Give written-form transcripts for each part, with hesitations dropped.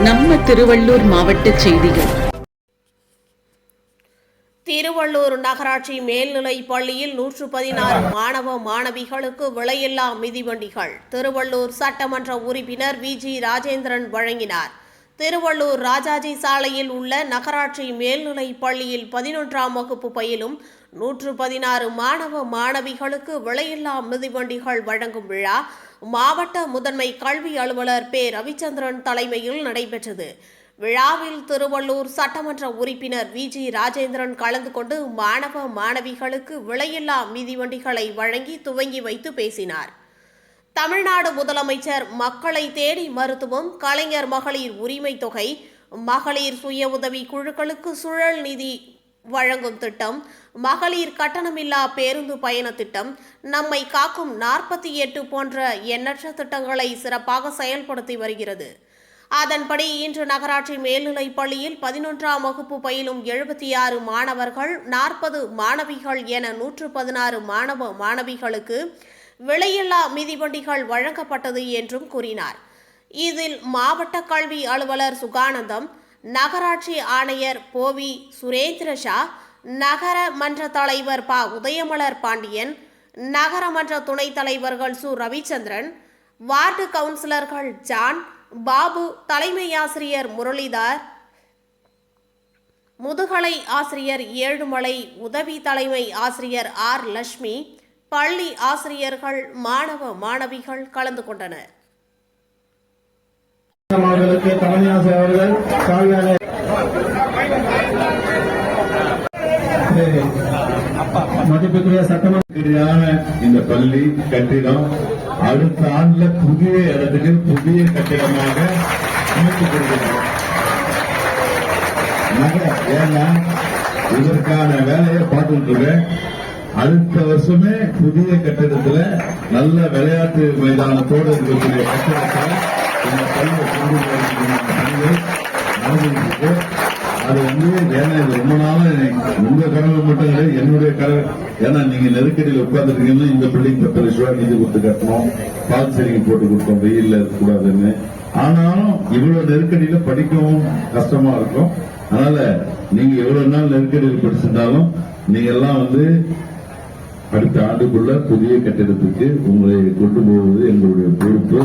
நம்ம திருவள்ளூர் மாவட்ட செய்திகள். திருவள்ளூர் நகராட்சி மேல்நிலைப் பள்ளியில் 116 மாணவ மாணவிகளுக்கு விலையில்லா மிதிவண்டிகள் திருவள்ளூர் சட்டமன்ற உறுப்பினர் வி.ஜி. ராஜேந்திரன் வழங்கினார். திருவள்ளூர் ராஜாஜி சாலையில் உள்ள நகராட்சி மேல்நிலைப் பள்ளியில் 11ஆம் வகுப்பு பயிலும் 116 மாணவ மாணவிகளுக்கு விலையில்லா மிதிவண்டிகள் வழங்கும் விழா மாவட்ட முதன்மை கல்வி அலுவலர் பே. ரவிச்சந்திரன் தலைமையில் நடைபெற்றது. விழாவில் திருவள்ளூர் சட்டமன்ற உறுப்பினர் வி.ஜி. ராஜேந்திரன் கலந்து கொண்டு மாணவ மாணவிகளுக்கு விலையில்லா மிதிவண்டிகளை வழங்கி துவங்கி வைத்து பேசினார். தமிழ்நாடு முதலமைச்சர் மக்களை தேடி மருத்துவம், கலைஞர் மகளிர் உரிமை தொகை, மகளிர் சுய உதவி குழுக்களுக்கு சுழல் நிதி வழங்கும் திட்டம், மகளிர் கட்டணமில்லா பேருந்து பயண திட்டம், நம்மை காக்கும் 48 போன்ற எண்ணற்ற திட்டங்களை சிறப்பாக செயல்படுத்தி வருகிறது. அதன்படி இன்று நகராட்சி மேல்நிலைப் பள்ளியில் 11ஆம் வகுப்பு பயிலும் 76 மாணவர்கள், 40 மாணவிகள் என 116 மாணவ மாணவிகளுக்கு விலையில்லா மிதிவண்டிகள் வழங்கப்பட்டது என்றும் கூறினார். இதில் மாவட்ட கல்வி அலுவலர் சுகானந்தம், நகராட்சி ஆணையர் போவி சுரேந்திரஷா, நகர மன்ற தலைவர் ப. உதயமலர் பாண்டியன், நகரமன்ற துணைத் தலைவர்கள் சு. ரவிச்சந்திரன், வார்டு கவுன்சிலர்கள் ஜான், பாபு, தலைமை ஆசிரியர் முரளிதார், முதுகலை ஆசிரியர் ஏழுமலை, உதவி தலைமை ஆசிரியர் ஆர். லட்சுமி, பள்ளி ஆசிரியர்கள், மாணவ மாணவிகள் கலந்து கொண்டனர். மதிப்புக்குரிய சட்டமன்ற இந்த பள்ளி கட்டிடம் அடுத்த ஆண்டுல புதிய இடத்துக்கு புதிய கட்டிடமாக அமைத்துக் கொடுக்கிறோம். ஏன்னா இதற்கான வேலையை பார்த்துட்டு இருக்கேன். அடுத்த வருஷமே புதிய கட்டிடத்துல நல்ல விளையாட்டு மைதானத்தோடு இருக்கக்கூடிய கட்டிடத்தை இந்த பள்ளியை கொண்டு பணிகள் நடந்துருக்கு. அது ஏன்னா இது ரொம்ப நாளா உங்க கனவு மட்டும் இல்லை, என்னுடைய கனவு. ஏன்னா நீங்க நெருக்கடியில் உட்கார்ந்துருக்கீங்கன்னா இந்த பில்டிங் 10 லட்சம் ரூபாய் நிதி கொடுத்து கட்டணும், பால் செடிங்க போட்டு கொடுத்தோம் வெயில்ல இருக்கக்கூடாதுன்னு. ஆனாலும் இவ்வளவு நெருக்கடியில படிக்கவும் கஷ்டமா இருக்கும். அதனால நீங்க எவ்வளவு நாள் நெருக்கடியில் படிச்சிருந்தாலும் நீங்க எல்லாம் அடுத்த ஆண்டுக்குள்ள புதிய கட்டிடத்துக்கு உங்களை கொண்டு போவது எங்களுடைய பொறுப்பு.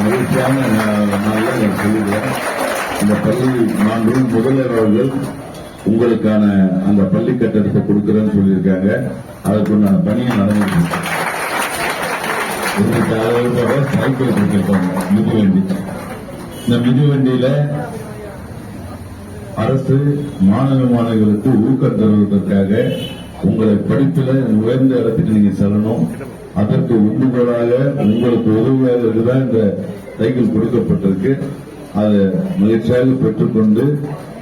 மகிழ்ச்சியான நாளில் நான் சொல்லுகிறேன். இந்த பள்ளி மாண்பு முதல்வர் அவர்கள் உங்களுக்கான அந்த பள்ளி கட்டடத்தை கொடுக்கிறேன்னு சொல்லியிருக்காங்க. அதுக்குண்டான பணியை நடந்துட்டு சைக்கிள் கொடுத்திருக்காங்க, மிதிவண்டி. இந்த மிதிவண்டியில அரசு மாணவ மாணவிகளுக்கு ஊக்கம் தருவதற்காக உங்களை படிப்பில உயர்ந்த இடத்துக்கு நீங்க செல்லணும், அதற்கு உந்துகோலாக உங்களுக்கு உதவியாக இருக்குதான் இந்த சைக்கிள் கொடுக்கப்பட்டிருக்கு. அதை மகிழ்ச்சியாக பெற்றுக்கொண்டு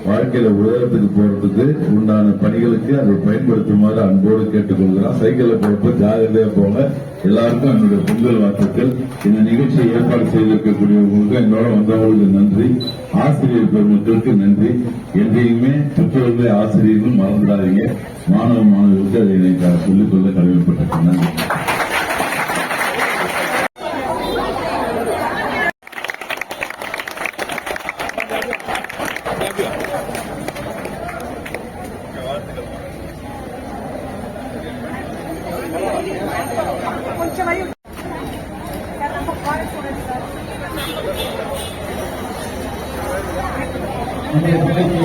வாழ்க்கையில உயரத்துக்கு போறதுக்கு உண்டான பணிகளுக்கு அதை பயன்படுத்துமாறு அன்போடு கேட்டுக்கொள்கிறோம். சைக்கிளை போட்டு ஜாகிரதையா போங்க. எல்லாருக்கும் என்னுடைய பொங்கல் வாழ்த்துக்கள். இந்த நிகழ்ச்சியை ஏற்பாடு செய்திருக்கக்கூடியவங்களுக்கு, என்னோட வந்தவங்களுக்கு நன்றி. ஆசிரியர் பெருமக்களுக்கு நன்றி. என்றையுமே பெற்றோர்களை ஆசிரியர்கள் மறந்துடாதீங்க. மாணவ மாணவர்களுக்கு அதை சொல்லிக்கொள்ள கடமைப்பட்டிருக்கேன். நன்றி. அந்த பிள்ளைக்கு